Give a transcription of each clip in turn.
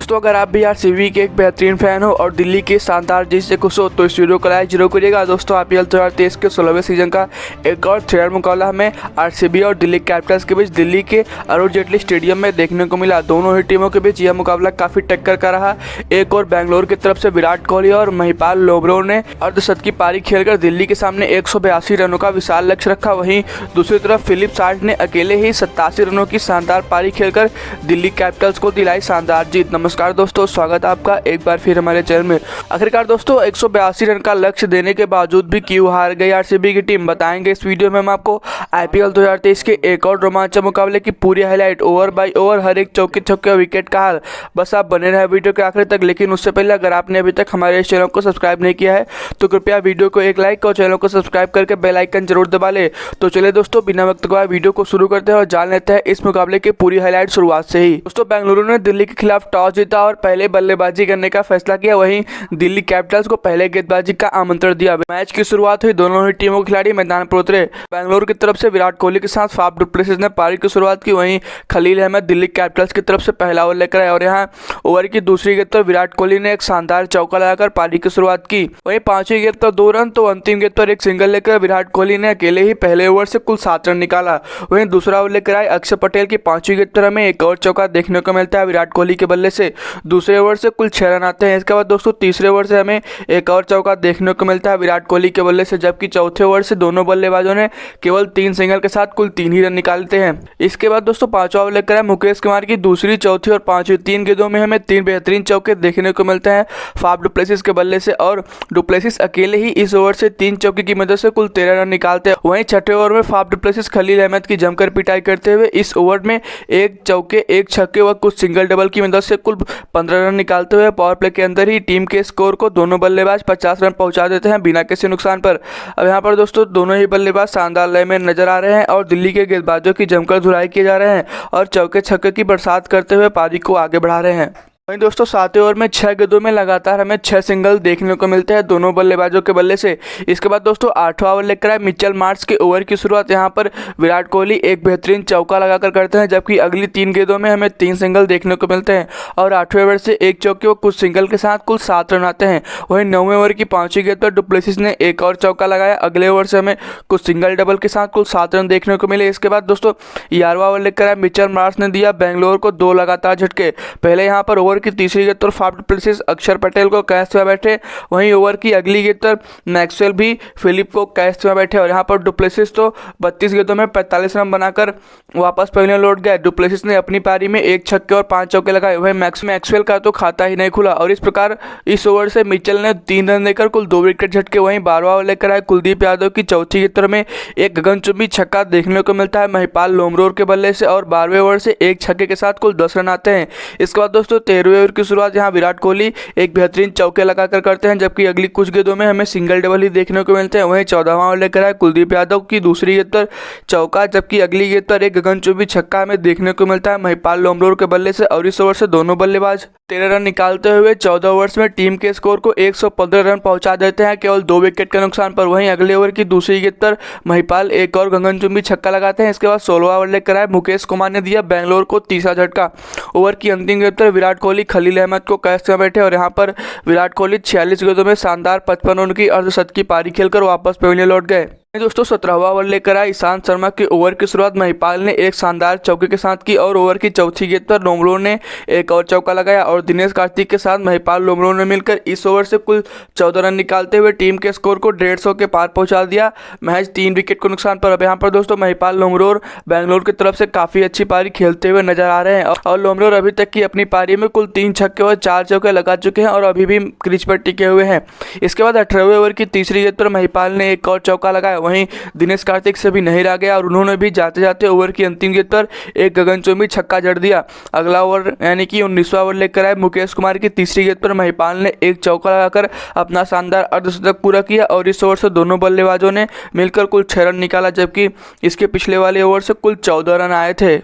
दोस्तों अगर आप भी आरसीबी के एक बेहतरीन फैन हो और दिल्ली के शानदार जीत से खुश हो तो इस वीडियो को लाइक जरूर करिएगा। दोस्तों आईपीएल 2023 के 16वें सीजन का एक और थ्रिलर मुकाबला हमें आरसीबी और दिल्ली कैपिटल्स के बीच दिल्ली के अरुण जेटली स्टेडियम में देखने को मिला। दोनों ही टीमों के बीच यह मुकाबला काफी टक्कर का रहा। एक और बेंगलोर की तरफ से विराट कोहली और महिपाल लोमरो ने अर्धशतकी पारी खेलकर दिल्ली के सामने 182 रनों का विशाल लक्ष्य रखा। वहीं दूसरी तरफ फिलिप साल्ट ने अकेले ही 87 रनों की शानदार पारी खेलकर दिल्ली कैपिटल्स को दिलाई शानदार जीत। नमस्कार दोस्तों, स्वागत है आपका एक बार फिर हमारे चैनल में। आखिरकार दोस्तों 182 रन का लक्ष्य देने के बावजूद भी क्यों हार गई आरसीबी की टीम, बताएंगे इस वीडियो में हम आपको। आईपीएल 2023 के एक और रोमांचक मुकाबले की पूरी हाईलाइट, ओवर बाय ओवर, हर एक चौके छक्के और विकेट का हाल। बस आप बने रहे वीडियो के आखिर तक। लेकिन उससे पहले अगर आपने अभी तक हमारे इस चैनल को सब्सक्राइब नहीं किया है तो कृपया वीडियो को एक लाइक और चैनल को सब्सक्राइब करके बेल आइकन जरूर दबा ले। तो चलिए दोस्तों बिना वक्त गवाए वीडियो को शुरू करते हैं और जान लेते हैं इस मुकाबले की पूरी हाईलाइट शुरुआत से ही। दोस्तों बेंगलुरु ने दिल्ली के खिलाफ टॉस जीता और पहले बल्लेबाजी करने का फैसला किया। वहीं दिल्ली कैपिटल्स को पहले गेंदबाजी का आमंत्रण दिया। मैच की शुरुआत हुई, दोनों ही टीमों के खिलाड़ी मैदान पर उतरे। बेंगलुरु की तरफ से विराट कोहली के साथ फाफ डु प्लेसिस ने पारी की शुरुआत की। वहीं खलील अहमद दिल्ली कैपिटल्स की तरफ से पहला ओवर लेकर आए और यहाँ ओवर की दूसरी गेंद पर विराट कोहली ने एक शानदार चौका लगाकर पारी की शुरुआत की। वहीं पांचवी गेंद पर 2 रन तो अंतिम गेंद पर एक सिंगल लेकर विराट कोहली ने अकेले ही पहले ओवर से कुल 7 रन निकाला। वहीं दूसरा ओवर लेकर आए अक्षर पटेल की पांचवी गेंद पर हमें एक और चौका देखने को मिलता है विराट कोहली के बल्ले से। दूसरे ओवर से कुल 6 रन आते हैं। इसके बाद दोस्तों तीसरे ओवर से हमें एक और चौका देखने को मिलता है विराट कोहली के बल्ले से, जबकि चौथे ओवर से दोनों बल्लेबाजों ने केवल 3 सिंगल के साथ कुल 3 ही रन निकालते हैं। इसके बाद दोस्तों पांचवा ओवर लेकर आए मुकेश कुमार की दूसरी, चौथी और पांचवी 3 गेंदों में हमें 3 बेहतरीन चौके देखने को मिलते हैं फाफ डु प्लेसिस के बल्ले से और डु प्लेसिस अकेले ही इस ओवर से 3 चौके की मदद से कुल 13 रन निकालते हैं। वहीं छठे ओवर में Faf du Plessis Khaleel Ahmed की जमकर पिटाई करते हुए इस ओवर में एक चौके, एक छक्के व कुछ सिंगल डबल की मदद से कुल 15 रन निकालते हुए पावर प्ले के अंदर ही टीम के स्कोर को दोनों बल्लेबाज 50 रन पहुंचा देते हैं बिना किसी नुकसान पर। अब यहाँ पर दोस्तों दोनों ही बल्लेबाज शानदार लय में नजर आ रहे हैं और दिल्ली के गेंदबाजों की जमकर धुलाई किए जा रहे हैं और चौके छक्के की बरसात करते हुए पारी को आगे बढ़ा रहे हैं। वहीं दोस्तों सातवें ओवर में 6 गेंदों में लगातार हमें 6 सिंगल देखने को मिलते हैं दोनों बल्लेबाजों के बल्ले से। इसके बाद दोस्तों 8वां ओवर लेकर आए मिचेल मार्श के ओवर की शुरुआत। यहाँ पर विराट कोहली एक बेहतरीन चौका लगाकर करते हैं, जबकि अगली 3 गेंदों में हमें 3 सिंगल देखने को मिलते हैं और 8वें ओवर से एक चौके व कुछ सिंगल के साथ कुल 7 रन आते हैं। वहीं 9वें ओवर की 5वीं गेंद पर डु प्लेसिस ने एक और चौका लगाया। अगले ओवर से हमें कुछ सिंगल डबल के साथ कुल 7 रन देखने को मिले। इसके बाद दोस्तों 11वां ओवर लेकर आए मिचेल मार्श ने दिया बेंगलोर को 2 लगातार झटके। पहले यहाँ पर ओवर की तीसरी गेंद फाफ डु प्लेसिस अक्षर पटेल को कैच में बैठे। वहीं ओवर की अगली गेंद पर मैक्सवेल भी फिलिप को कैच में बैठे और यहाँ पर डु प्लेसिस तो 32 गेंदों में 45 रन बनाकर वापस पवेलियन लौट गए। डु प्लेसिस ने अपनी पारी में 1 छक्के और 5 चौके लगाए। वहीं मैक्सवेल का तो खाता ही नहीं खुला और इस प्रकार इस ओवर से मिचेल ने 3 रन देकर कुल 2 विकेट झटके। वहीं 12वां ओवर लेकर आए कुलदीप यादव की चौथी गेंद में एक गगनचुंबी छक्का देखने को मिलता है महिपाल लोमरो के बल्ले से और 12वें ओवर से एक छक्के के साथ कुल 10 रन आते हैं। इसके बाद दोस्तों 13वें ओवर की शुरुआत यहाँ विराट कोहली एक बेहतरीन चौके लगाकर करते हैं, जबकि अगली कुछ गेंदों में हमें सिंगल डबल ही देखने को मिलते हैं। वहीं 14वां ओवर लेकर आए कुलदीप यादव की दूसरी गेंद पर चौका, जबकि अगली गेंद पर एक गगनचुंबी छक्का हमें देखने को मिलता है महिपाल लोमरो के बल्ले से और इस ओवर से दोनों बल्लेबाज 13 रन निकालते हुए 14 ओवर्स में टीम के स्कोर को 115 रन पहुंचा देते हैं केवल 2 विकेट के नुकसान पर। वहीं अगले ओवर की दूसरी गेंद पर महिपाल एक और गगनचुंबी छक्का लगाते हैं। इसके बाद 16वां ओवर लेकर आए मुकेश कुमार ने दिया बेंगलोर को तीसरा झटका। ओवर की अंतिम गेंद पर विराट कोहली खलील अहमद को कैच में बैठे और यहाँ पर विराट कोहली 46 गेंदों में शानदार 55 रन की अर्धशतकी पारी खेलकर वापस पवेलियन लौट गए। दोस्तों 17वां ओवर लेकर आए ईशांत शर्मा के ओवर की शुरुआत महिपाल ने एक शानदार चौके के साथ की और ओवर की चौथी गेंद पर लोमरो ने एक और चौका लगाया और दिनेश कार्तिक के साथ महिपाल लोमरो ने मिलकर इस ओवर से कुल 14 रन निकालते हुए टीम के स्कोर को 150 के पार पहुंचा दिया महज 3 विकेट को नुकसान पर। अब यहाँ पर दोस्तों महिपाल लोमरो बेंगलोर की तरफ से काफी अच्छी पारी खेलते हुए नजर आ रहे हैं और लोमरो अभी तक की अपनी पारी में कुल 3 छक्के और 4 चौके लगा चुके हैं और अभी भी क्रीज पर टिके हुए हैं। इसके बाद 18वें ओवर की तीसरी गेंद पर महिपाल ने एक और चौका लगाया। वहीं दिनेश कार्तिक से भी नहीं रह गया और उन्होंने भी जाते जाते ओवर की अंतिम गेंद पर एक गगनचुंबी छक्का जड़ दिया। अगला ओवर यानी कि 19वां ओवर लेकर आए मुकेश कुमार की तीसरी गेंद पर महिपाल ने एक चौका लगाकर अपना शानदार अर्धशतक पूरा किया और इस ओवर से दोनों बल्लेबाजों ने मिलकर कुल 6 रन निकाला, जबकि इसके पिछले वाले ओवर से कुल 14 रन आए थे।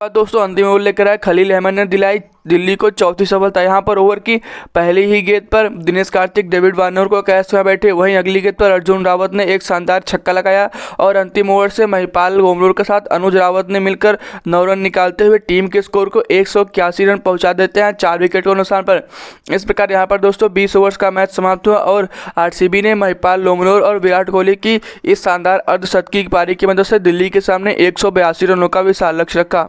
दोस्तों अंतिम ओवर लेकर आए खलील अहमद ने दिलाई दिल्ली को चौथी सफलता। यहाँ पर ओवर की पहली ही गेंद पर दिनेश कार्तिक डेविड वार्नर को कैच में बैठे, वहीं अगली गेंद पर अर्जुन रावत ने एक शानदार छक्का लगाया और अंतिम ओवर से महिपाल लोमरोर के साथ अनुज रावत ने मिलकर 9 रन निकालते हुए टीम के स्कोर को 181 रन पहुंचा देते हैं 4 विकेट के नुकसान पर। इस प्रकार यहाँ पर दोस्तों 20 ओवर्स का मैच समाप्त हुआ और आरसीबी ने महिपाल लोमरोर और विराट कोहली की इस शानदार अर्धशतकीय पारी की मदद से दिल्ली के सामने 182 रनों का विशाल लक्ष्य रखा।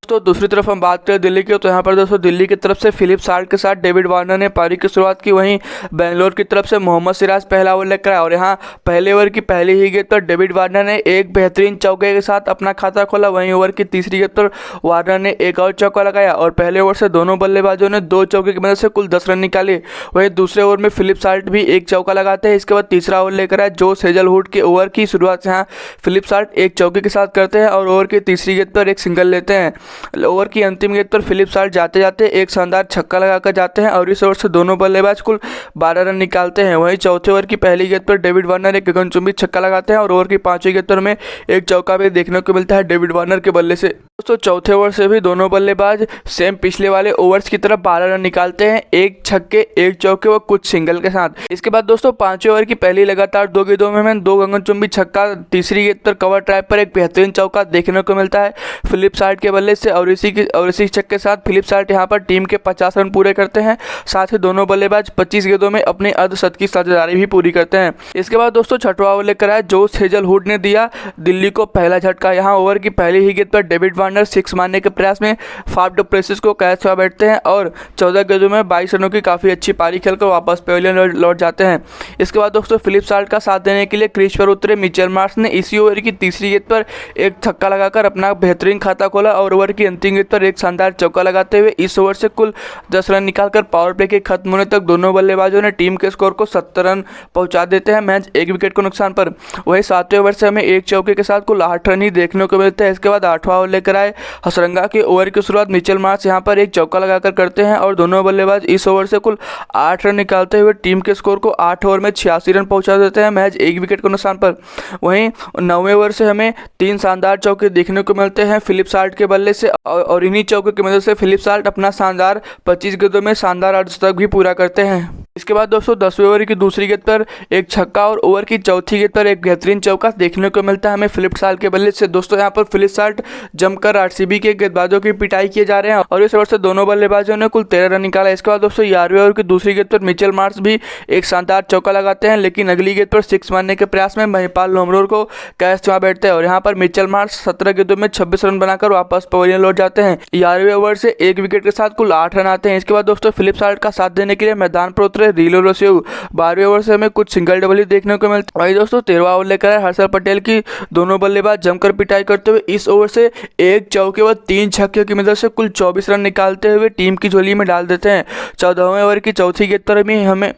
दोस्तों दूसरी तरफ हम बात करें दिल्ली की, तो यहाँ पर दोस्तों दिल्ली की तरफ से फिलिप साल्ट के साथ डेविड वार्नर ने पारी की शुरुआत की, वहीं बेंगलोर की तरफ से मोहम्मद सिराज पहला ओवर लेकर आया और यहाँ पहले ओवर की पहली ही गेंद पर डेविड वार्नर ने एक बेहतरीन चौके के साथ अपना खाता खोला। वहीं ओवर की तीसरी गेंद पर वार्नर ने एक और चौका लगाया और पहले ओवर से दोनों बल्लेबाजों ने 2 चौके की मदद से कुल 10 रन निकाले। वहीं दूसरे ओवर में फिलिप साल्ट भी एक चौका लगाते हैं। इसके बाद तीसरा ओवर लेकर आए जोश हेजलवुड के ओवर की शुरुआत यहाँ फिलिप साल्ट एक चौके के साथ करते हैं और ओवर की तीसरी गेंद पर एक सिंगल लेते हैं। ओवर की अंतिम गेंद पर फिलिप साल्ट जाते जाते एक शानदार छक्का लगाकर जाते हैं और इस ओवर से दोनों बल्लेबाज कुल 12 रन निकालते हैं। वहीं चौथे ओवर की पहली गेंद पर डेविड वार्नर एक गगनचुंबी छक्का लगाते हैं और ओवर की पांचवी गेंद पर हमें एक चौका भी देखने को मिलता है डेविड वार्नर के बल्ले से। दोस्तों चौथे ओवर से भी दोनों बल्लेबाज सेम पिछले वाले ओवर्स की तरफ 12 रन निकालते हैं, एक छक्के एक चौके व कुछ सिंगल के साथ। इसके बाद दोस्तों पांचवें ओवर की पहली लगातार 2 गेंदों में हमें 2 गगनचुंबी छक्का, तीसरी गेंद पर कवर ड्राइव पर एक बेहतरीन चौका देखने को मिलता है फिलिप साल्ट के बल्ले से और इसी छक्के के साथ फिलिप साल्ट यहाँ पर टीम के 50 रन पूरे करते हैं। साथ ही दोनों बल्लेबाज 25 गेंदों में अपने अर्धशतकीय साझेदारी भी पूरी करते हैं। इसके बाद दोस्तों छठवां ओवर लेकर आया जोश हेजलवुड ने दिया दिल्ली को पहला झटका। यहाँ ओवर की पहली ही गेंद पर डेविड वार्नर 6 मारने के प्रयास में फाफ डु प्लेसिस को कैच में बैठते हैं और 14 गेंदों में 22 रनों की काफी अच्छी पारी खेलकर वापस पवेलियन लौट जाते हैं। इसके बाद दोस्तों फिलिप साल्ट का साथ देने के लिए क्रीज पर उतरे मिचेल मार्श ने इसी ओवर की तीसरी गेंद पर एक छक्का लगाकर अपना बेहतरीन खाता खोला और ओवर की अंतिम गेंद पर एक शानदार चौका लगाते हुए इस ओवर से कुल 10 रन निकालकर पावर प्ले के खत्म होने तक दोनों बल्लेबाजों ने टीम के स्कोर को 70 रन पहुंचा देते हैं मैच 1 विकेट के नुकसान पर। वही 7वें ओवर से हमें एक चौके के साथ कुल 8 रन ही देखने को मिलते हैं। इसके बाद 8वां ओवर लेकर आए हसरंगा के ओवर की शुरुआत मिचेल मार्श यहाँ पर एक चौका लगाकर करते हैं और दोनों बल्लेबाज इस ओवर से कुल 8 रन निकालते हुए टीम के स्कोर को 8 ओवर में 86 रन पहुंचा देते हैं मैच 1 विकेट के नुकसान पर। वहीं 9वें ओवर से हमें 3 शानदार चौके देखने को मिलते हैं फिलिप साल्ट के बल्ले से और इन्हीं चौके की मदद से फिलिप साल्ट अपना शानदार 25 गेंदों में शानदार अर्धशतक भी पूरा करते हैं। इसके बाद दोस्तों 10वें ओवर की दूसरी गेंद पर एक छक्का और ओवर की चौथी गेंद पर एक बेहतरीन चौका देखने को मिलता है हमें फिलिप साल्ट के बल्ले से। दोस्तों यहाँ पर फिलिप साल्ट जमकर आरसीबी के गेंदबाजों की पिटाई किए जा रहे हैं और इस ओवर से दोनों बल्लेबाजों ने कुल 13 रन निकाला। इसके बाद दोस्तों 11वें ओवर की दूसरी गेंद पर मिचेल मार्श भी एक शानदार चौका लगाते हैं, लेकिन अगली गेंद पर 6 मारने के प्रयास में महिपाल लोमरोर को कैच में बैठते हैं और यहाँ पर मिचेल मार्श 17 गेंदों में 26 रन बनाकर वापस पवेलियन लौट जाते हैं। 11वें ओवर से 1 विकेट के साथ कुल 8 रन आते हैं। इसके बाद दोस्तों फिलिप साल्ट का साथ देने के लिए मैदान पर उतरे रिलो रोसेउ। 12वें ओवर से हमें कुछ सिंगल डबल ही देखने को मिलता है। वही दोस्तों 13वां ओवर लेकर आए हर्षल पटेल की दोनों बल्लेबाज जमकर पिटाई करते हुए इस ओवर से एक चौके व 3 छक्के की मदद से कुल 24 रन निकालते हुए टीम की झोली में डाल देते हैं। 14वें ओवर की चौथी गेंद पर भी हमें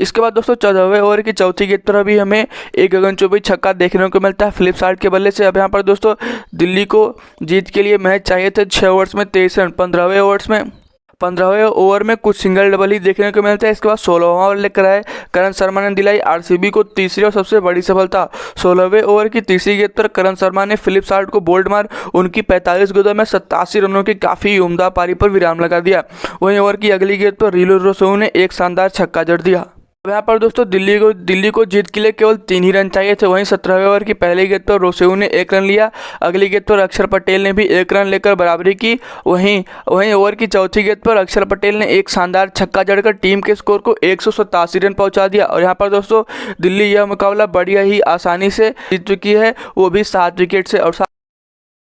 इसके बाद दोस्तों 14वें ओवर की चौथी गेंद पर भी हमें एक गगनचुंबी छक्का देखने को मिलता है फिलिप साल्ट के बल्ले से। अब यहाँ पर दोस्तों दिल्ली को जीत के लिए मैच चाहिए थे 6 ओवर्स में 23 रन। 15वें ओवर में कुछ सिंगल डबल ही देखने को मिलता है। इसके बाद 16वां ओवर लेकर आए करण शर्मा ने दिलाई आरसीबी को तीसरी और सबसे बड़ी सफलता। 16वें ओवर की तीसरी गेंद पर करण शर्मा ने फिलिप साल्ट को बोल्ड मार उनकी 45 गेंदों में 87 रनों की काफ़ी उम्दा पारी पर विराम लगा दिया। वहीं ओवर की अगली गेंद पर रिलो रोसेउ ने एक शानदार छक्का जड़ दिया। अब यहाँ पर दोस्तों दिल्ली को जीत के लिए केवल 3 ही रन चाहिए थे। वहीं 17वें ओवर की पहली गेंद पर रोसेउ ने 1 रन लिया, अगली गेंद पर अक्षर पटेल ने भी 1 रन लेकर बराबरी की। वहीं ओवर की चौथी गेंद पर अक्षर पटेल ने एक शानदार छक्का जड़कर टीम के स्कोर को 187 रन पहुंचा दिया और यहाँ पर दोस्तों दिल्ली यह मुकाबला बढ़िया ही आसानी से जीत चुकी है, वो भी 7 विकेट से। और